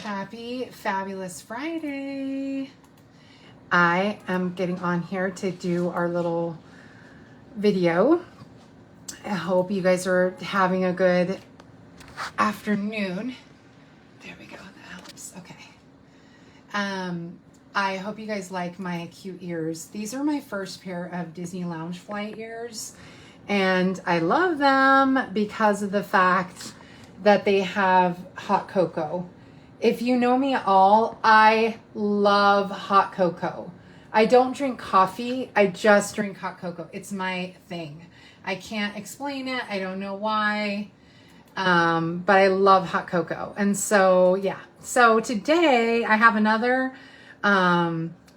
Happy Fabulous Friday. I am getting on here to do our little video. I hope you guys are having a good afternoon. There we go, that helps. Okay. I hope you guys like my cute ears. These are my first pair of Disney Lounge Flight ears, and I love them because of the fact that they have hot cocoa. If you know me at all, I love hot cocoa. I don't drink coffee, I just drink hot cocoa. It's my thing. I can't explain it, I don't know why, but I love hot cocoa. And so, yeah. So today I have another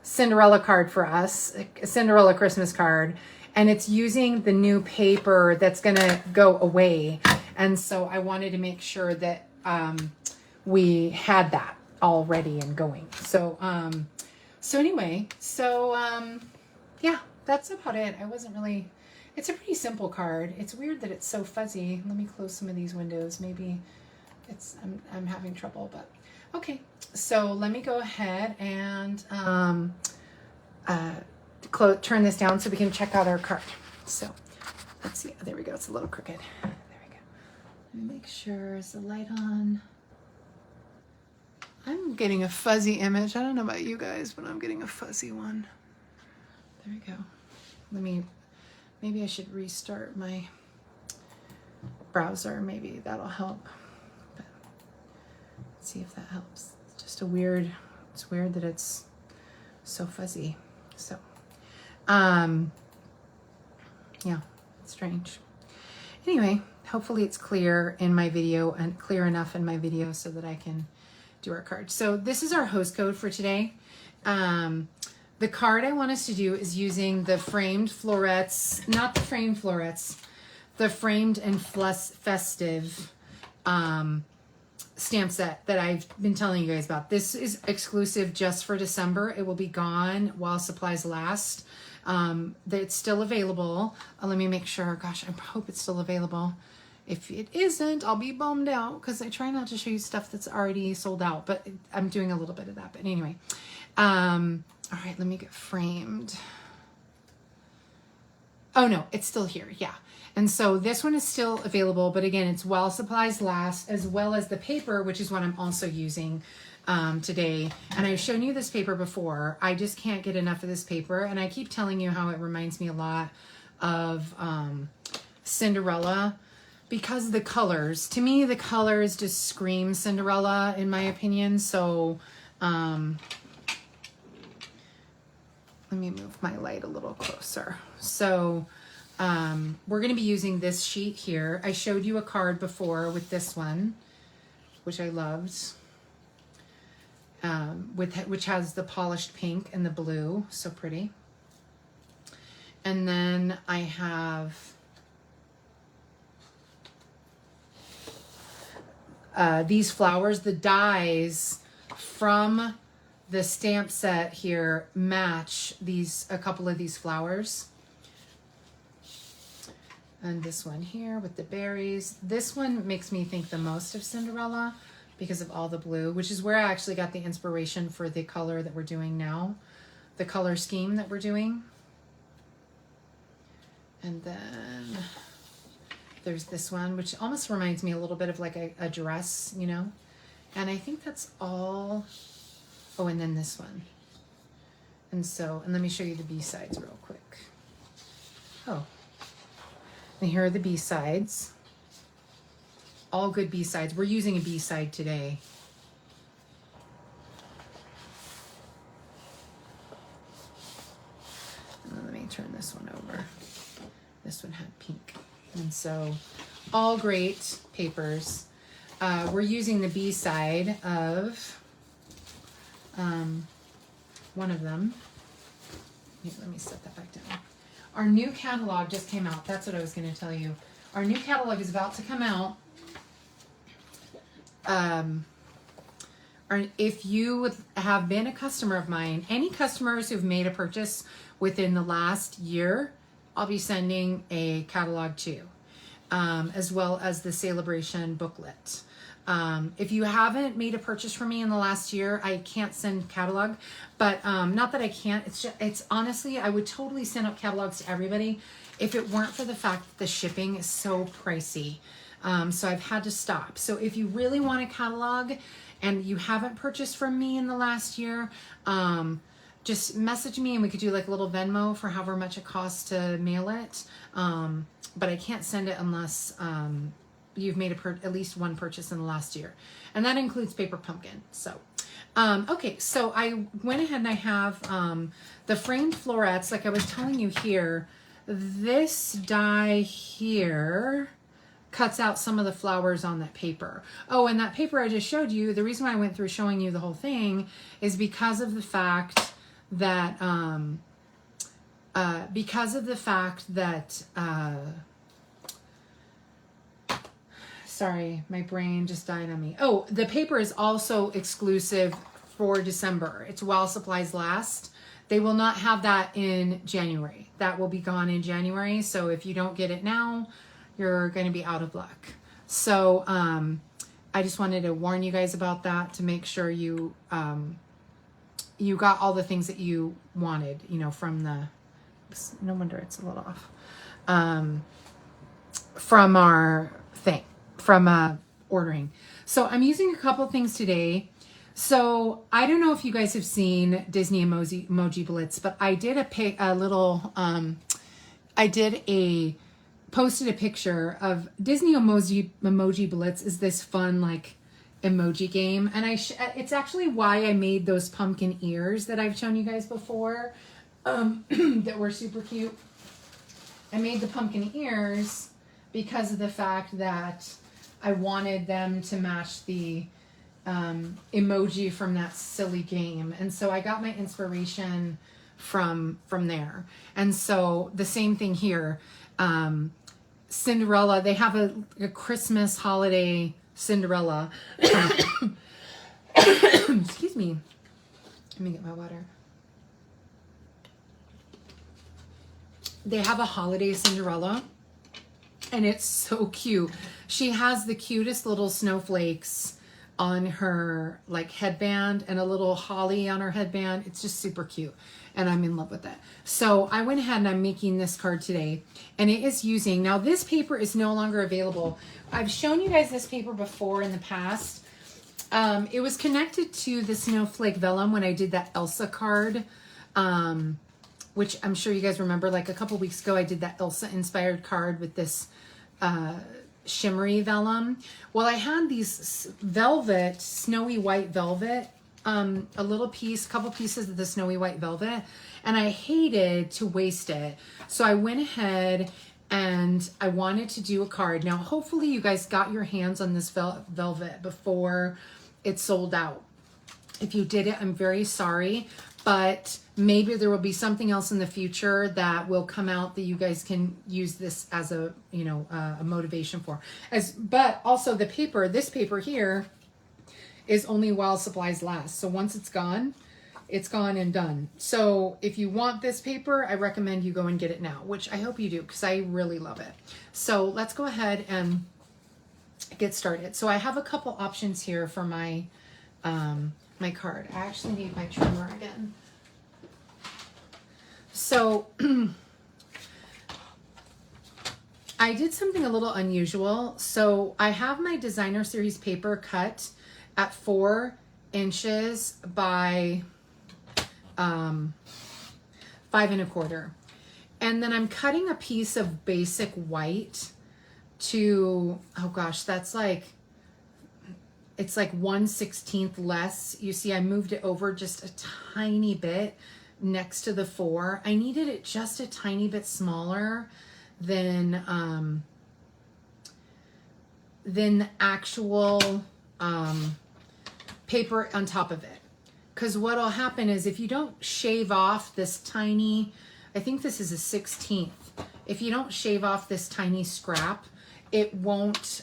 Cinderella card for us, a Cinderella Christmas card, and it's using the new paper that's gonna go away. And so I wanted to make sure that we had that all ready and going. So, yeah, that's about it. I wasn't really, it's a pretty simple card. It's weird that it's so fuzzy. Let me close some of these windows. Maybe it's, I'm having trouble, but okay. So let me go ahead and turn this down so we can check out our card. So let's see. There we go. It's a little crooked. There we go. Let me make sure, is the light on? I'm getting a fuzzy image. I don't know about you guys, but I'm getting a fuzzy one. There we go. Maybe I should restart my browser. Maybe that'll help. But let's see if that helps. It's just it's weird that it's so fuzzy. So, yeah, it's strange. Anyway, hopefully it's clear in my video and clear enough in my video so that I can do our card. So this is our host code for today. The card I want us to do is using the framed florets, not the framed florets, the framed and festive stamp set that I've been telling you guys about. This is exclusive just for December. It will be gone while supplies last. It's still available. Let me make sure. Gosh, I hope it's still available. If it isn't, I'll be bummed out because I try not to show you stuff that's already sold out, but I'm doing a little bit of that. But anyway, all right, let me get framed. Oh no, it's still here. Yeah. And so this one is still available, but again, it's while supplies last, as well as the paper, which is what I'm also using today. And I've shown you this paper before. I just can't get enough of this paper. And I keep telling you how it reminds me a lot of Cinderella. Because the colors, to me, the colors just scream Cinderella, in my opinion. So, let me move my light a little closer. So, we're going to be using this sheet here. I showed you a card before with this one, which I loved, which has the polished pink and the blue. So pretty. And then I have these flowers. The dies from the stamp set here match a couple of these flowers. And this one here with the berries. This one makes me think the most of Cinderella because of all the blue, which is where I actually got the inspiration for the color that we're doing now, the color scheme that we're doing. And then there's this one, which almost reminds me a little bit of like a dress, you know? And I think that's all. Oh, and then this one. And let me show you the B-sides real quick. Oh, and here are the B-sides. All good B-sides. We're using a B-side today. And then let me turn this one over. This one had pink. And so all great papers. We're using the B side of one of them. Here, let me set that back down. Our new catalog just came out. That's what I was going to tell you. Our new catalog is about to come out. If you have been a customer of mine, any customers who've made a purchase within the last year, I'll be sending a catalog to, as well as the Celebration booklet. If you haven't made a purchase from me in the last year, I can't send catalog, but not that I can't. It's honestly, I would totally send out catalogs to everybody if it weren't for the fact that the shipping is so pricey. So I've had to stop. So if you really want a catalog and you haven't purchased from me in the last year, just message me and we could do like a little Venmo for however much it costs to mail it. But I can't send it unless you've made at least one purchase in the last year. And that includes paper pumpkin. So, okay, so I went ahead and I have the framed florets, like I was telling you here. This die here cuts out some of the flowers on that paper. Oh, and that paper I just showed you, the reason why I went through showing you the whole thing is because of the fact that, sorry, my brain just died on me. Oh, the paper is also exclusive for December. It's while supplies last. They will not have that in January. That will be gone in January. So if you don't get it now, you're going to be out of luck. So I just wanted to warn you guys about that to make sure you you got all the things that you wanted, you know, from the, no wonder it's a little off, from our thing, from ordering. So I'm using a couple things today. So I don't know if you guys have seen Disney Emoji Blitz, but I did posted a picture of Disney Emoji Blitz is this fun like emoji game, and it's actually why I made those pumpkin ears that I've shown you guys before, that were super cute. I made the pumpkin ears because of the fact that I wanted them to match the emoji from that silly game, and so I got my inspiration from there. And so the same thing here. Cinderella, they have a Christmas holiday Cinderella. Excuse me. Let me get my water. They have a holiday Cinderella, and it's so cute. She has the cutest little snowflakes on her like headband and a little holly on her headband. It's just super cute, and I'm in love with it. So I went ahead and I'm making this card today, and it is using, now this paper is no longer available. I've shown you guys this paper before in the past. It was connected to the snowflake vellum when I did that Elsa card, which I'm sure you guys remember, like a couple weeks ago I did that Elsa inspired card with this shimmery vellum. Well, I had these velvet, snowy white velvet, a little piece, couple pieces of the snowy white velvet, and I hated to waste it. So I went ahead and I wanted to do a card. Now, hopefully you guys got your hands on this velvet before it sold out. If you did it, I'm very sorry, but maybe there will be something else in the future that will come out that you guys can use this as a, you know, a motivation for. But also the paper, this paper here is only while supplies last. So once it's gone and done. So if you want this paper, I recommend you go and get it now, which I hope you do because I really love it. So let's go ahead and get started. So I have a couple options here for my my card. I actually need my trimmer again. So I did something a little unusual. So I have my designer series paper cut at 4 inches by 5 1/4. And then I'm cutting a piece of basic white to, oh gosh, that's like, it's like 1/16 less. You see, I moved it over just a tiny bit next to the 4. I needed it just a tiny bit smaller than the actual paper on top of it. Because what will happen is if you don't shave off this tiny, I think this is a 1/16. If you don't shave off this tiny scrap, it won't,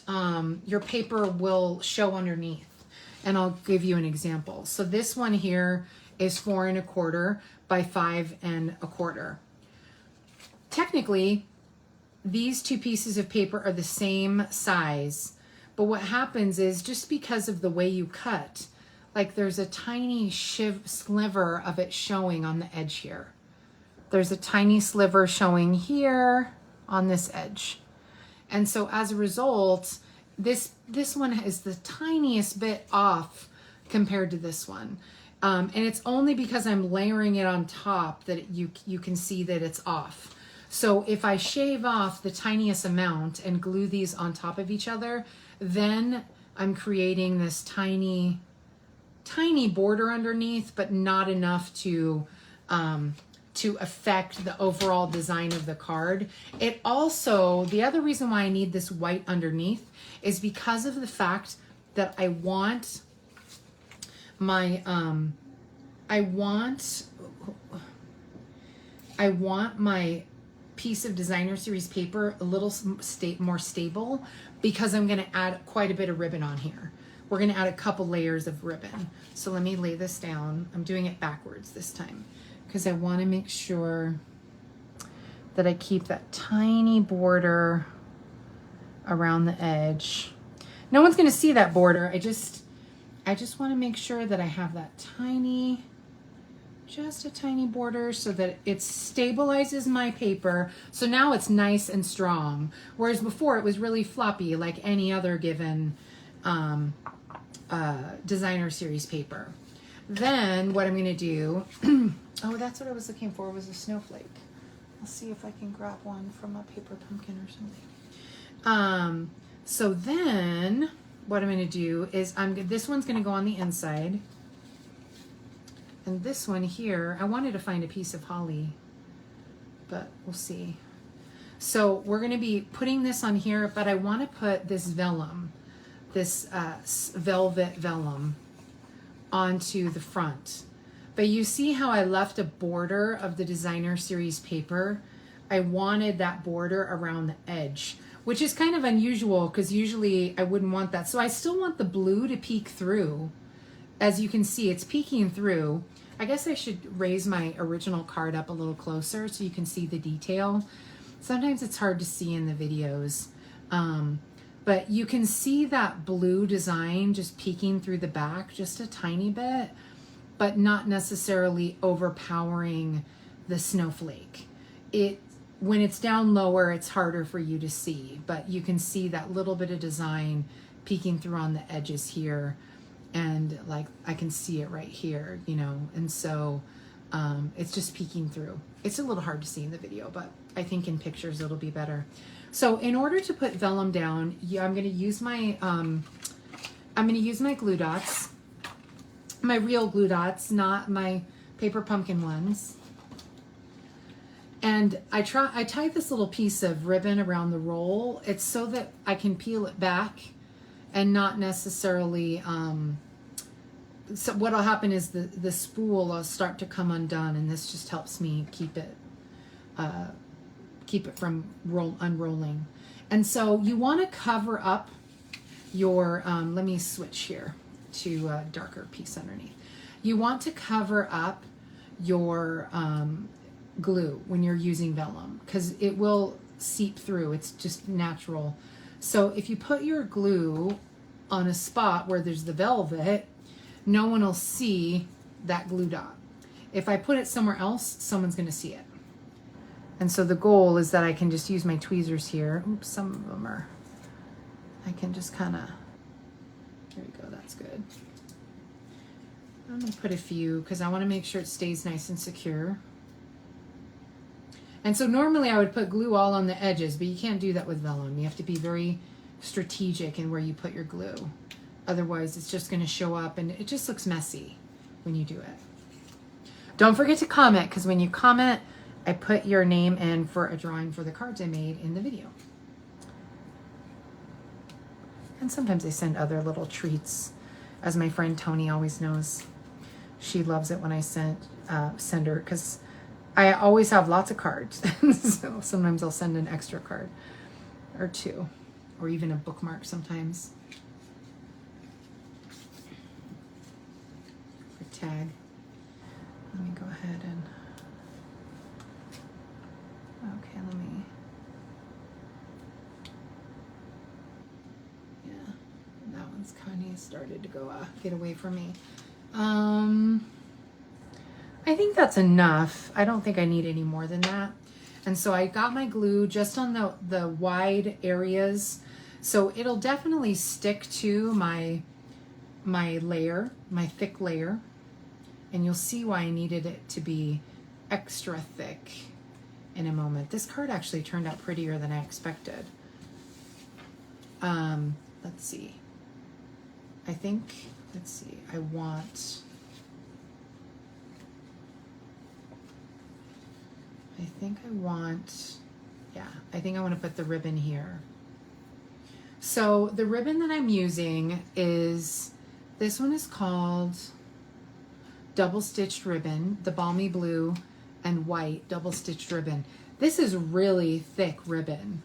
your paper will show underneath. And I'll give you an example. So this one here is 4 1/4 by 5 1/4. Technically, these two pieces of paper are the same size, But what happens is just because of the way you cut, like there's a tiny sliver of it showing on the edge here. There's a tiny sliver showing here on this edge. And so as a result, this one is the tiniest bit off compared to this one. And it's only because I'm layering it on top that you can see that it's off. So if I shave off the tiniest amount and glue these on top of each other, then I'm creating this tiny border underneath, but not enough to affect the overall design of the card. It also, the other reason why I need this white underneath is because of the fact that I want my, I want my piece of designer series paper a little more stable, because I'm going to add quite a bit of ribbon on here. We're going to add a couple layers of ribbon. So let me lay this down. I'm doing it backwards this time because I want to make sure that I keep that tiny border around the edge. No one's going to see that border. I just want to make sure that I have that tiny, just a tiny border so that it stabilizes my paper. So now it's nice and strong. Whereas before it was really floppy like any other given designer series paper. Then what I'm going to do, oh, that's what I was looking for, was a snowflake. I'll see if I can grab one from a paper pumpkin or something. So then what I'm going to do is this one's going to go on the inside. And this one here, I wanted to find a piece of holly, but we'll see. So we're going to be putting this on here, but I want to put this vellum, this velvet vellum, onto the front. But you see how I left a border of the designer series paper? I wanted that border around the edge, which is kind of unusual because usually I wouldn't want that. So I still want the blue to peek through. As you can see, it's peeking through. I guess I should raise my original card up a little closer so you can see the detail. Sometimes it's hard to see in the videos. But you can see that blue design just peeking through the back just a tiny bit, but not necessarily overpowering the snowflake. When it's down lower, it's harder for you to see, but you can see that little bit of design peeking through on the edges here. And like, I can see it right here, you know, and so it's just peeking through. It's a little hard to see in the video, but I think in pictures it'll be better. So in order to put vellum down, I'm going to use my glue dots, my real glue dots, not my paper pumpkin ones. And I tied this little piece of ribbon around the roll. It's so that I can peel it back and not necessarily, so what'll happen is the spool will start to come undone, and this just helps me keep it from unrolling. And so you want to cover up your, let me switch here to a darker piece underneath. You want to cover up your glue when you're using vellum, because it will seep through. It's just natural. So if you put your glue on a spot where there's the velvet, no one will see that glue dot. If I put it somewhere else, someone's going to see it. And so the goal is that I can just use my tweezers here. Oops, some of them are, I can just kind of, there we go, that's good. I'm going to put a few because I want to make sure it stays nice and secure. And so normally I would put glue all on the edges, but you can't do that with vellum. You have to be very strategic in where you put your glue. Otherwise it's just going to show up and it just looks messy when you do it. Don't forget to comment, because when you comment, I put your name in for a drawing for the cards I made in the video. And sometimes I send other little treats, as my friend Tony always knows. She loves it when I send her, because I always have lots of cards. So sometimes I'll send an extra card or two, or even a bookmark sometimes. For tag. Let me go ahead and, okay, let me, yeah. They started to go get away from me. I think that's enough. I don't think I need any more than that. And so I got my glue just on the wide areas. So it'll definitely stick to my layer, my thick layer. And you'll see why I needed it to be extra thick in a moment. This card actually turned out prettier than I expected. Let's see. I want to put the ribbon here. So the ribbon that I'm using is, this one is called Double Stitched Ribbon, the Balmy Blue and White Double Stitched Ribbon. This is really thick ribbon,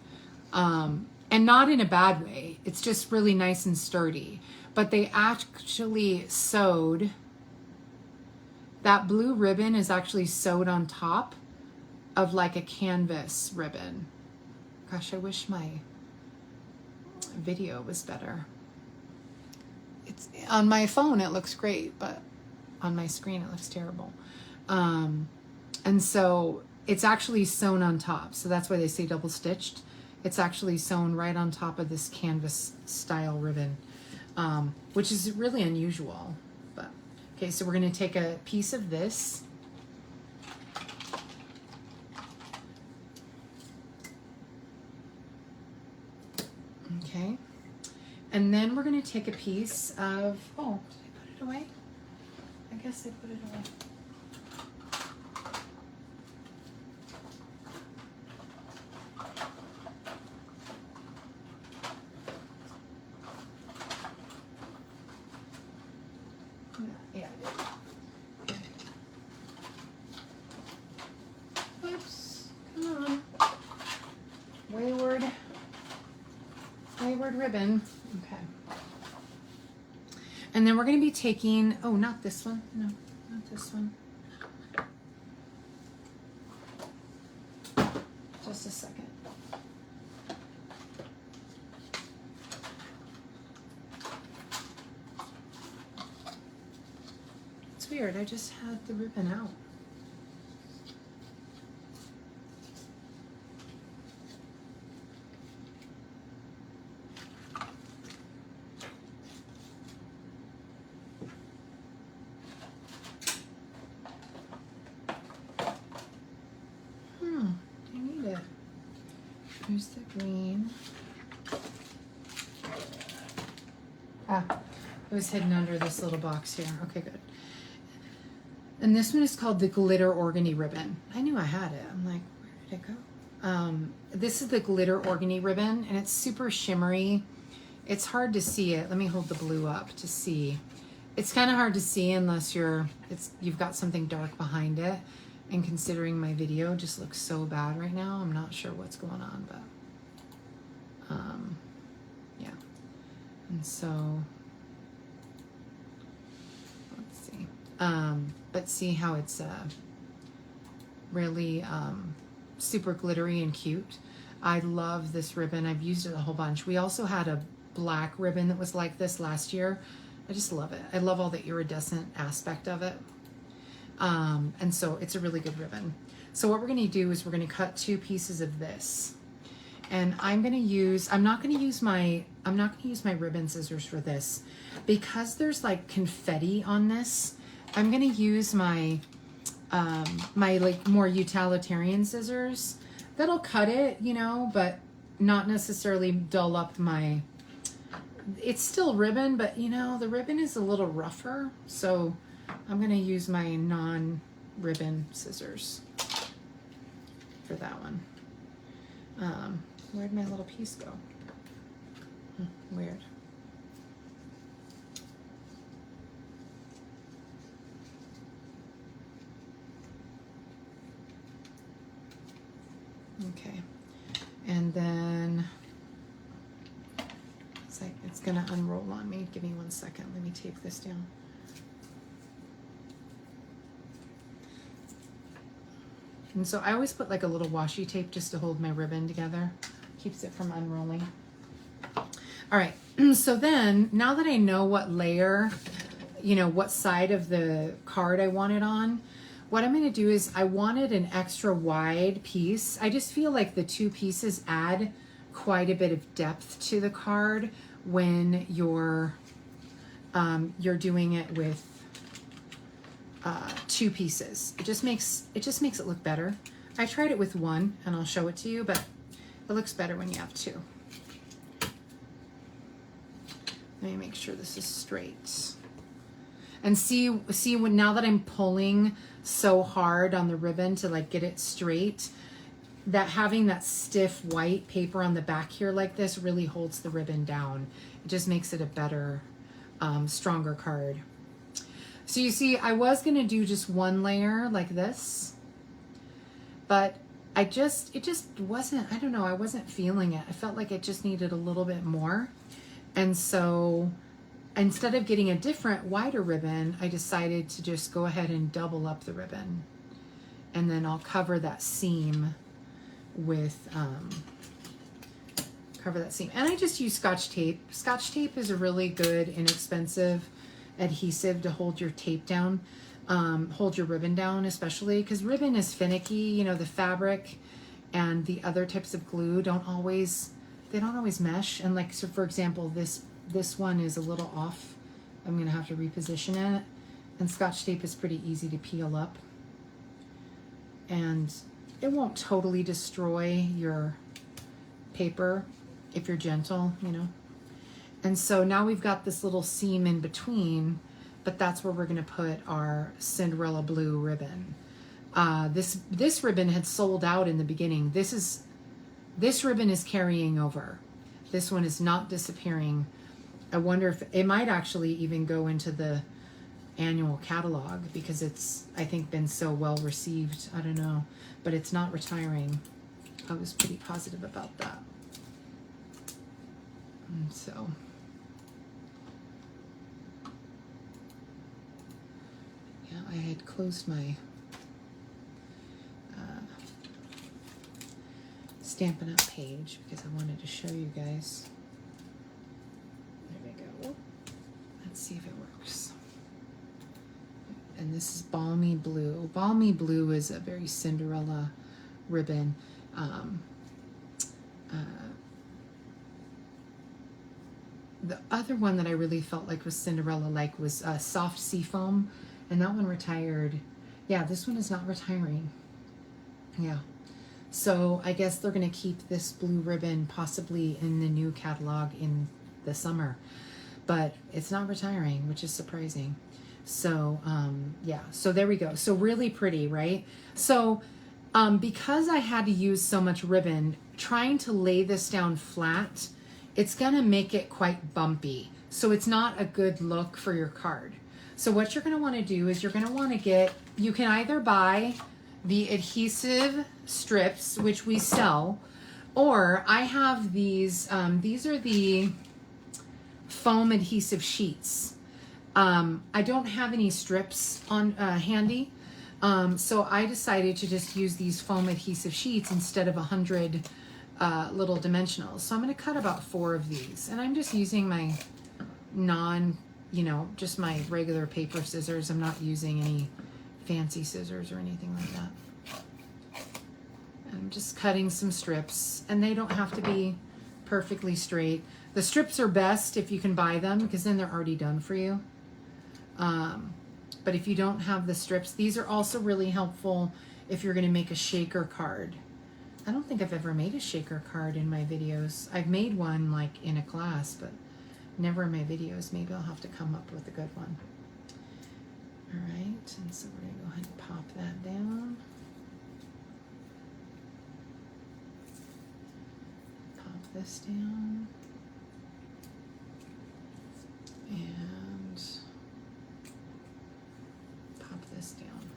and not in a bad way. It's just really nice and sturdy. But they actually sewed, that blue ribbon is actually sewed on top of like a canvas ribbon. Gosh, I wish my video was better. It's on my phone, it looks great, but on my screen it looks terrible. And so it's actually sewn on top. So that's why they say double stitched. It's actually sewn right on top of this canvas style ribbon, which is really unusual. But okay, so we're going to take a piece of this. Okay. And then we're going to take a piece of, oh, did I put it away? I guess I put it away. Yeah, I did. Oops, come on. Wayward ribbon. Okay. And then we're going to be taking, oh, not this one. No, not this one. Just a second. It's weird. I just had the ribbon out. Here's the green. Ah, it was hidden under this little box here. Okay, good. And this one is called the Glitter Organdy Ribbon. I knew I had it. I'm like, where did it go? This is the Glitter Organdy Ribbon, and it's super shimmery. It's hard to see it. Let me hold the blue up to see. It's kind of hard to see unless you've got something dark behind it. And considering my video just looks so bad right now, I'm not sure what's going on, but yeah. And so let's see. But see how it's really super glittery and cute. I love this ribbon. I've used it a whole bunch. We also had a black ribbon that was like this last year. I just love it. I love all the iridescent aspect of it. And so it's a really good ribbon. So what we're going to do is we're going to cut 2 pieces of this, and I'm not going to use my ribbon scissors for this because there's like confetti on this. I'm going to use my my like more utilitarian scissors that'll cut it, you know, but not necessarily dull up my, it's still ribbon, but you know, the ribbon is a little rougher. So I'm going to use my non-ribbon scissors for that one. Where'd my little piece go? Weird. Okay. And then it's going to unroll on me. Give me 1 second. Let me tape this down. And so I always put like a little washi tape just to hold my ribbon together. Keeps it from unrolling. All right. So then, now that I know what layer, you know, what side of the card I want it on, what I'm going to do is I wanted an extra wide piece. I just feel like the two pieces add quite a bit of depth to the card when you're doing it with two pieces. It just makes it look better. I tried it with one, and I'll show it to you, but it looks better when you have two. Let me make sure this is straight. And see when, now that I'm pulling so hard on the ribbon to like get it straight, that having that stiff white paper on the back here like this really holds the ribbon down. It just makes it a better, stronger card. So you see, I was gonna do just one layer like this, but it just wasn't, I don't know, I wasn't feeling it. I felt like it just needed a little bit more. And so instead of getting a different wider ribbon, I decided to just go ahead and double up the ribbon. And then I'll cover that seam with, cover that seam. And I just use Scotch tape. Scotch tape is a really good, inexpensive adhesive to hold your tape down, hold your ribbon down, especially because ribbon is finicky. You know, the fabric and the other types of glue don't always mesh. And like, so for example, this one is a little off. I'm gonna have to reposition it. And Scotch tape is pretty easy to peel up. And it won't totally destroy your paper if you're gentle, you know. And so now we've got this little seam in between, but that's where we're gonna put our Cinderella blue ribbon. This ribbon had sold out in the beginning. This ribbon is carrying over. This one is not disappearing. I wonder if it might actually even go into the annual catalog because it's, I think, been so well received. I don't know, but it's not retiring. I was pretty positive about that. And so, yeah, I had closed my Stampin' Up page because I wanted to show you guys. There we go. Let's see if it works. And this is Balmy Blue. Balmy Blue is a very Cinderella ribbon. The other one that I really felt like was Cinderella-like was Soft Seafoam, and that one retired. Yeah, this one is not retiring. Yeah. So I guess they're going to keep this blue ribbon possibly in the new catalog in the summer, but it's not retiring, which is surprising. So yeah, so there we go. So really pretty, right? So because I had to use so much ribbon, trying to lay this down flat, it's going to make it quite bumpy. So it's not a good look for your card. So what you're going to want to do is you're going to want to get, you can either buy the adhesive strips, which we sell, or I have these are the foam adhesive sheets. I don't have any strips on handy, so I decided to just use these foam adhesive sheets instead of 100 little dimensionals. So I'm going to cut about 4 of these, and I'm just using my just my regular paper scissors. I'm not using any fancy scissors or anything like that. I'm just cutting some strips, and they don't have to be perfectly straight. The strips are best if you can buy them because then they're already done for you. But if you don't have the strips, these are also really helpful if you're going to make a shaker card. I don't think I've ever made a shaker card in my videos. I've made one like in a class, but never in my videos. Maybe I'll have to come up with a good one. All right, and so we're going to go ahead and pop that down. Pop this down. And pop this down.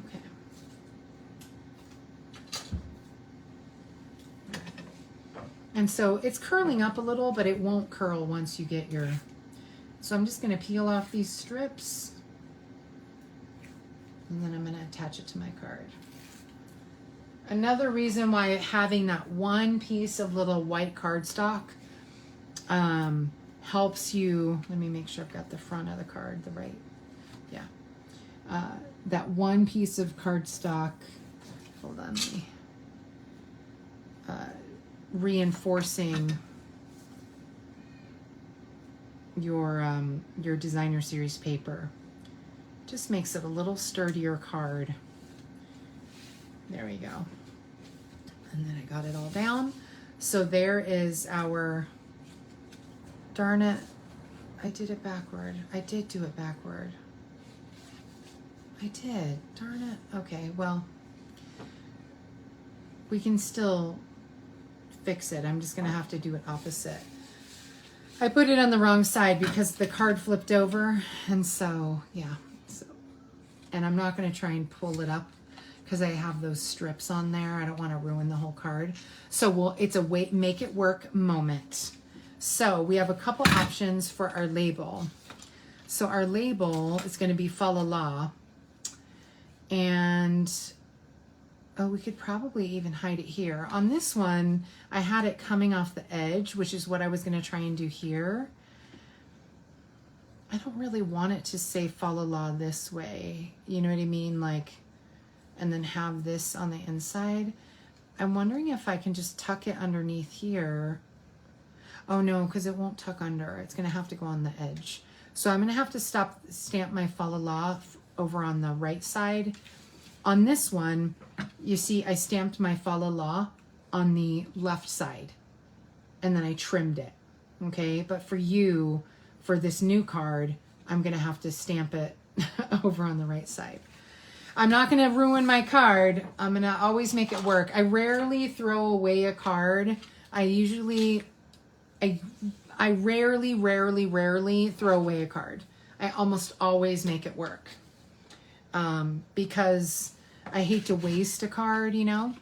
Okay. And so it's curling up a little, but it won't curl once you get your, so I'm just going to peel off these strips, and then I'm going to attach it to my card. Another reason why having that one piece of little white cardstock helps you, let me make sure I've got the front of the card, the right, yeah. That one piece of cardstock, hold on, reinforcing your designer series paper. Just makes it a little sturdier card. There we go. And then I got it all down. So there is our, darn it, I did it backward. I did do it backward. I did, darn it. Okay, well, we can still fix it. I'm just gonna have to do it opposite. I put it on the wrong side because the card flipped over, and so, yeah. So, and I'm not gonna try and pull it up because I have those strips on there. I don't want to ruin the whole card. So it's a make it work moment. So we have a couple options for our label. So our label is going to be fa la la. And, oh, we could probably even hide it here. On this one, I had it coming off the edge, which is what I was going to try and do here. I don't really want it to say fa la la this way. You know what I mean? Like, and then have this on the inside. I'm wondering if I can just tuck it underneath here. Oh no, because it won't tuck under. It's gonna have to go on the edge. So I'm gonna have to stamp my fa la la over on the right side. On this one, you see I stamped my fa la la on the left side and then I trimmed it, okay? But for you, for this new card, I'm gonna have to stamp it over on the right side. I'm not going to ruin my card. I'm going to always make it work. I rarely throw away a card. I rarely throw away a card. I almost always make it work. Because I hate to waste a card, you know.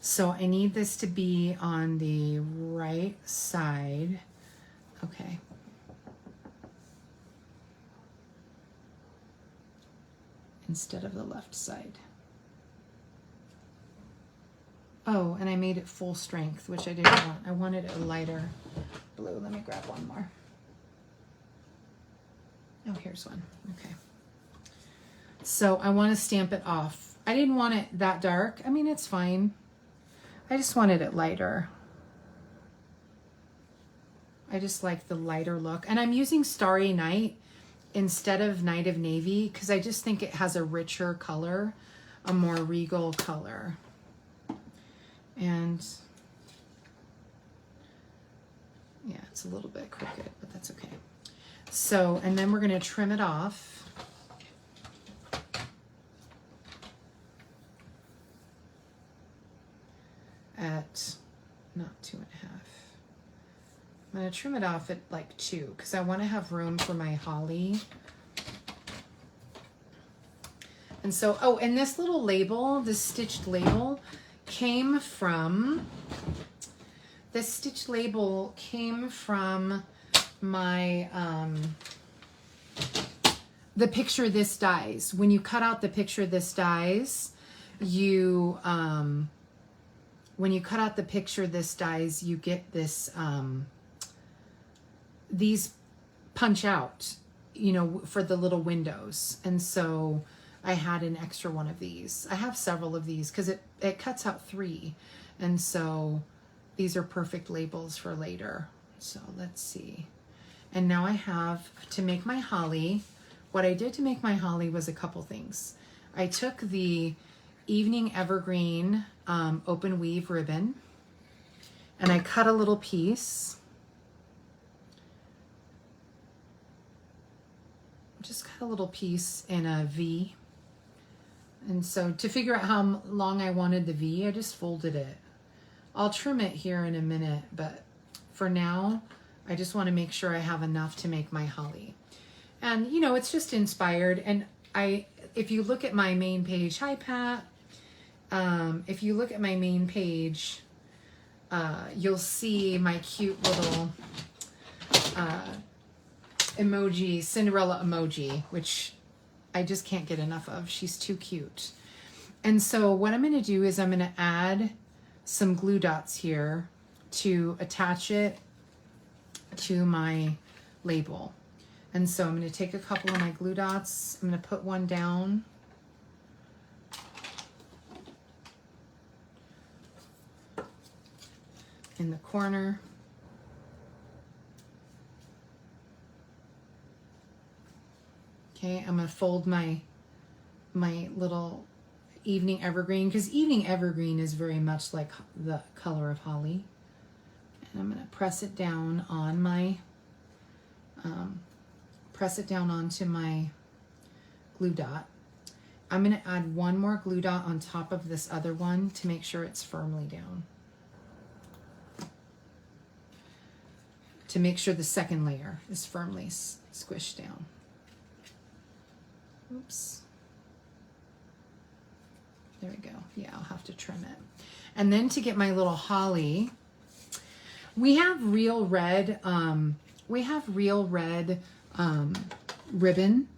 So I need this to be on the right side. Okay. Instead of the left side. Oh, and I made it full strength, which I didn't want. I wanted a lighter blue. Let me grab one more. Oh, here's one. Okay. So I want to stamp it off. I didn't want it that dark. I mean, it's fine. I just wanted it lighter. I just like the lighter look. And I'm using Starry Night instead of Night of Navy because I just think it has a richer color, a more regal color. And yeah, it's a little bit crooked, but that's okay. So, and then we're going to trim it off. At not 2.5. I'm going to trim it off at like 2 because I want to have room for my holly. And so, oh, and this little label, this stitched label came from, this stitched label came from my, the Picture This Dies. When you cut out the Picture This Dies, you, when you cut out the Picture This Dies, you get this, these punch out, you know, for the little windows. And so I had an extra one of these. I have several of these because it cuts out 3. And so these are perfect labels for later. So let's see. And now I have to make my holly. What I did to make my holly was a couple things. I took the Evening Evergreen open weave ribbon and I cut a little piece. Just cut a little piece in a V. And so to figure out how long I wanted the V, I just folded it. I'll trim it here in a minute, but for now, I just want to make sure I have enough to make my holly. And you know, it's just inspired. And if you look at my main page, hi Pat, if you look at my main page, you'll see my cute little emoji, Cinderella emoji, which I just can't get enough of. She's too cute. And so what I'm going to do is I'm going to add some glue dots here to attach it to my label. And so I'm going to take a couple of my glue dots. I'm going to put one down. In the corner. Okay, I'm going to fold my little evening evergreen, because evening evergreen is very much like the color of holly. And I'm going to press it down on my, press it down onto my glue dot. I'm going to add one more glue dot on top of this other one to make sure it's firmly down. To make sure the second layer is firmly squished down. Oops. There we go. Yeah, I'll have to trim it. And then to get my little holly, we have real red, ribbon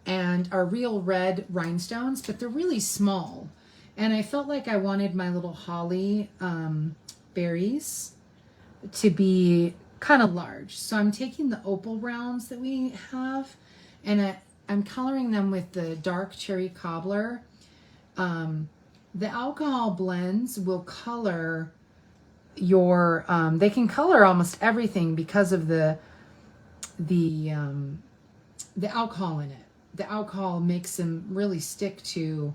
and our real red rhinestones, but they're really small. And I felt like I wanted my little holly berries to be kind of large. So I'm taking the opal rounds that we have and I'm coloring them with the dark cherry cobbler. The alcohol blends will color your, they can color almost everything because of the alcohol in it. The alcohol makes them really stick to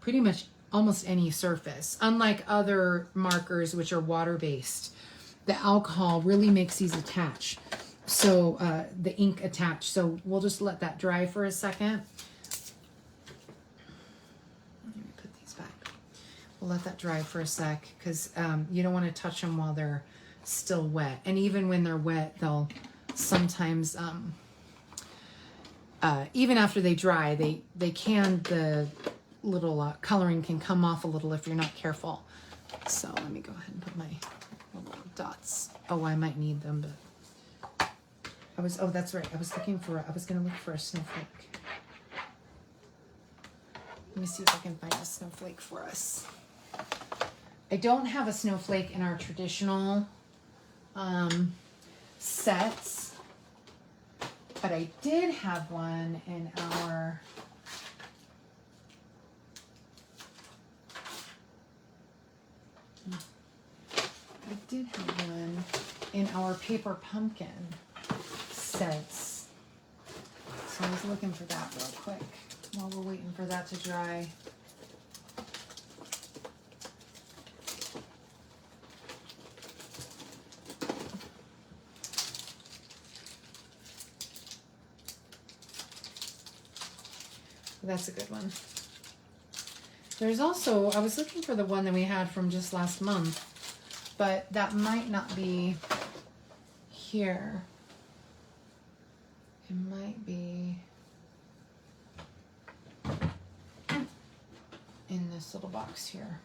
pretty much almost any surface. Unlike other markers, which are water-based, the alcohol really makes these attach. So the ink attach. So we'll just let that dry for a second. Let me put these back. We'll let that dry for a sec because you don't want to touch them while they're still wet. And even when they're wet, they'll sometimes, even after they dry, the little coloring can come off a little if you're not careful. So let me go ahead and put my little dots. Oh, I might need them, but oh, that's right. I was going to look for a snowflake. Let me see if I can find a snowflake for us. I don't have a snowflake in our traditional sets, but I did have one in our paper pumpkin sets. So I was looking for that real quick while we're waiting for that to dry. That's a good one. There's also, I was looking for the one that we had from just last month, but that might not be here. It might be in this little box here.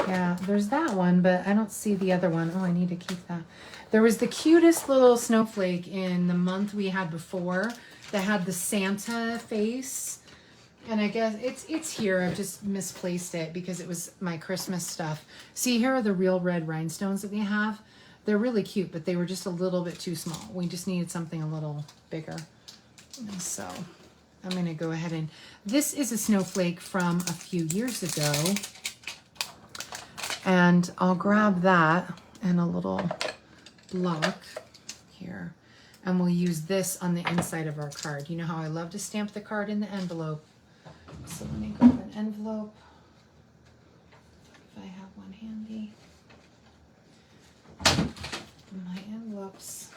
Yeah, there's that one, but I don't see the other one. Oh, I need to keep that. There was the cutest little snowflake in the month we had before that had the Santa face. And I guess it's here. I've just misplaced it because it was my Christmas stuff. See, here are the real red rhinestones that we have. They're really cute, but they were just a little bit too small. We just needed something a little bigger. And so I'm going to go ahead and... This is a snowflake from a few years ago. And I'll grab that and a little block here. And we'll use this on the inside of our card. You know how I love to stamp the card in the envelope. So let me grab an envelope. If I have one handy. My envelopes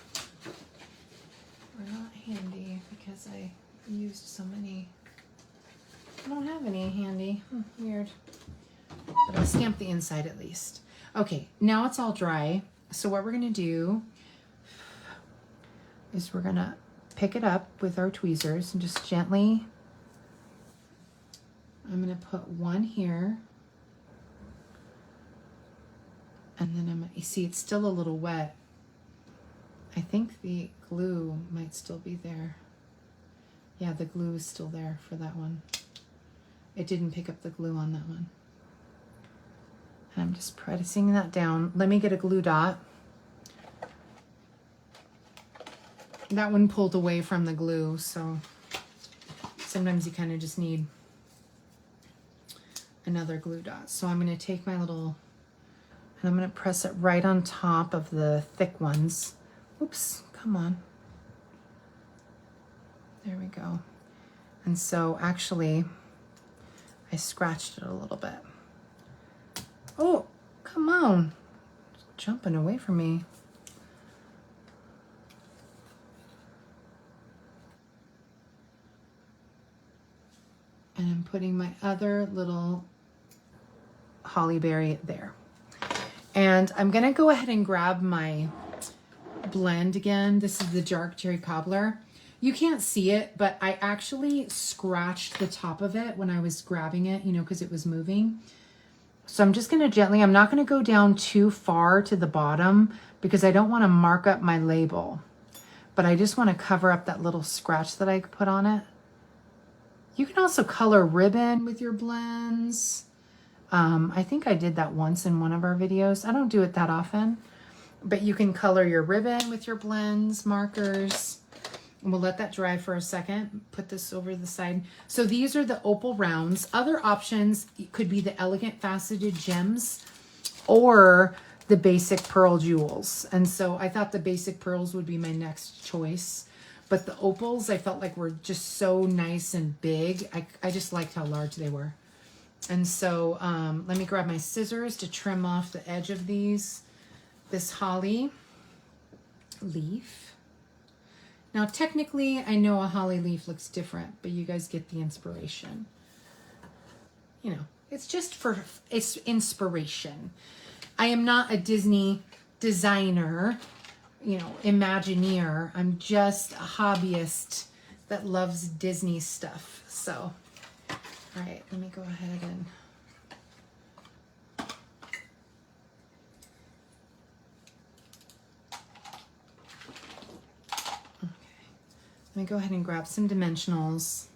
are not handy because I used so many. I don't have any handy. Weird. But I'll stamp the inside at least. Okay, now it's all dry. So what we're going to do is we're going to pick it up with our tweezers and just gently, I'm going to put one here And then you see it's still a little wet. I think the glue might still be there. Yeah, the glue is still there for that one. It didn't pick up the glue on that one. And I'm just pressing that down. Let me get a glue dot. That one pulled away from the glue, so sometimes you kind of just need another glue dot. So I'm going to take my little, and I'm going to press it right on top of the thick ones. Oops, come on. There we go. And so actually, I scratched it a little bit. Oh, come on. It's jumping away from me. And I'm putting my other little holly berry there. And I'm gonna go ahead and grab my blend again. This is the dark cherry cobbler. You can't see it, but I actually scratched the top of it when I was grabbing it, you know, because it was moving. So I'm just gonna gently, I'm not gonna go down too far to the bottom because I don't wanna mark up my label, but I just wanna cover up that little scratch that I put on it. You can also color ribbon with your blends. I think I did that once in one of our videos. I don't do it that often, but you can color your ribbon with your blends, markers. And we'll let that dry for a second. Put this over the side. So these are the opal rounds. Other options could be the elegant faceted gems or the basic pearl jewels. And so I thought the basic pearls would be my next choice. But the opals I felt like were just so nice and big. I just liked how large they were. And so let me grab my scissors to trim off the edge of this holly leaf. Now technically I know a holly leaf looks different, but you guys get the inspiration. You know, it's inspiration. I am not a Disney designer, you know, Imagineer. I'm just a hobbyist that loves Disney stuff. So, all right, let me go ahead and let me go ahead and grab some dimensionals.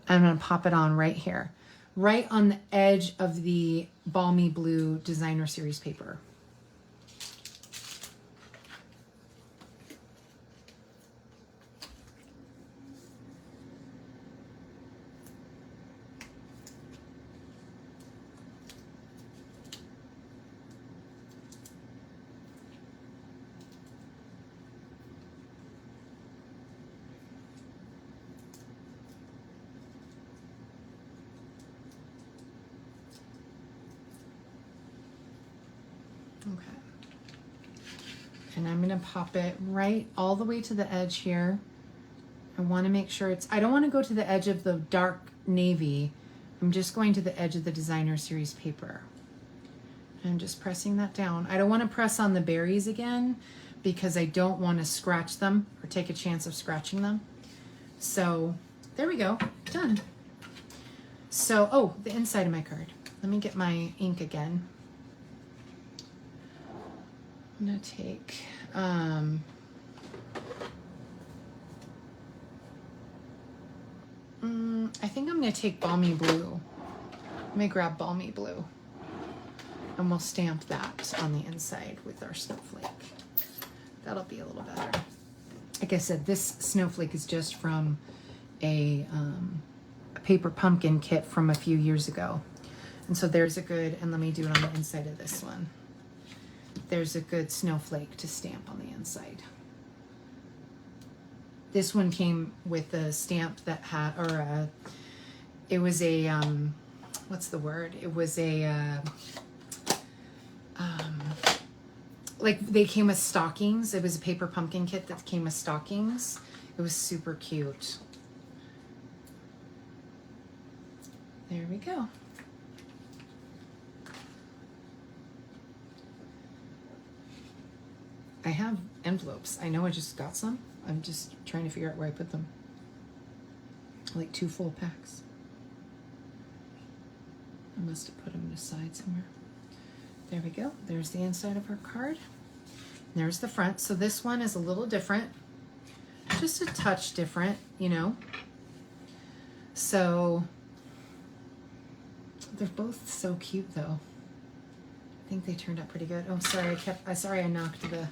I'm going to pop it on right here, right on the edge of the Balmy Blue Designer Series paper. And I'm going to pop it right all the way to the edge here. I want to make sure I don't want to go to the edge of the dark navy. I'm just going to the edge of the Designer Series paper. And I'm just pressing that down. I don't want to press on the berries again because I don't want to scratch them or take a chance of scratching them. So there we go, done. So, oh, the inside of my card. Let me get my ink again. I'm gonna take, I think I'm gonna take Balmy Blue. Let me grab Balmy Blue and we'll stamp that on the inside with our snowflake. That'll be a little better. Like I said, this snowflake is just from a paper pumpkin kit from a few years ago. And so there's a good, and let me do it on the inside of this one. There's a good snowflake to stamp on the inside. This one came with a stamp that had, or it was a, what's the word? It was a, like they came with stockings. It was a paper pumpkin kit that came with stockings. It was super cute. There we go. I have envelopes. I know I just got some. I'm just trying to figure out where I put them. Like 2 full packs. I must have put them aside somewhere. There we go. There's the inside of our card. There's the front. So this one is a little different, just a touch different, you know. So they're both so cute though. I think they turned out pretty good. Oh, sorry, sorry I knocked the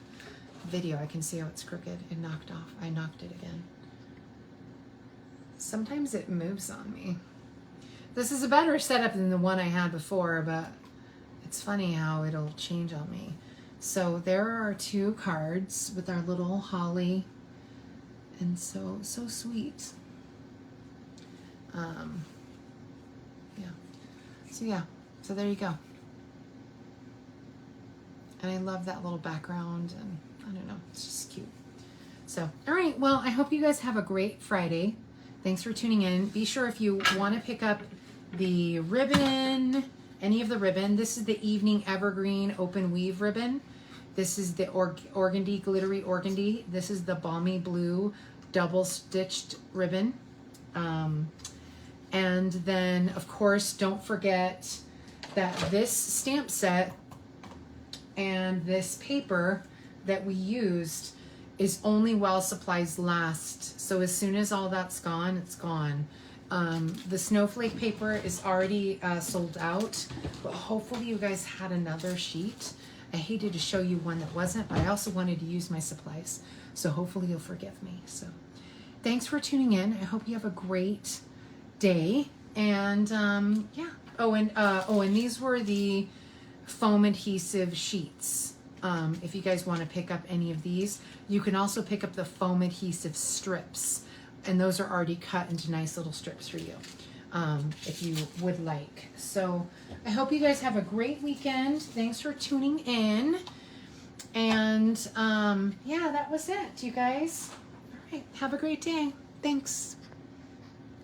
video. I can see how it's crooked. It knocked off. I knocked it again. Sometimes it moves on me. This is a better setup than the one I had before, but it's funny how it'll change on me. So there are our two cards with our little holly, and so sweet. Yeah. So there you go. And I love that little background, and I don't know, it's just cute. So, all right, well, I hope you guys have a great Friday. Thanks for tuning in. Be sure if you want to pick up the ribbon, any of the ribbon, this is the Evening Evergreen Open Weave ribbon. This is the organdy, glittery organdy. This is the Balmy Blue double stitched ribbon. And then, of course, don't forget that this stamp set and this paper that we used is only while supplies last. So as soon as all that's gone, it's gone. The snowflake paper is already sold out, but hopefully you guys had another sheet. I hated to show you one that wasn't, but I also wanted to use my supplies. So hopefully you'll forgive me. So thanks for tuning in. I hope you have a great day. And yeah. Oh, and these were the foam adhesive sheets. If you guys want to pick up any of these, you can also pick up the foam adhesive strips, and those are already cut into nice little strips for you, if you would like. So I hope you guys have a great weekend. Thanks for tuning in. And yeah, that was it, you guys. All right, have a great day. Thanks.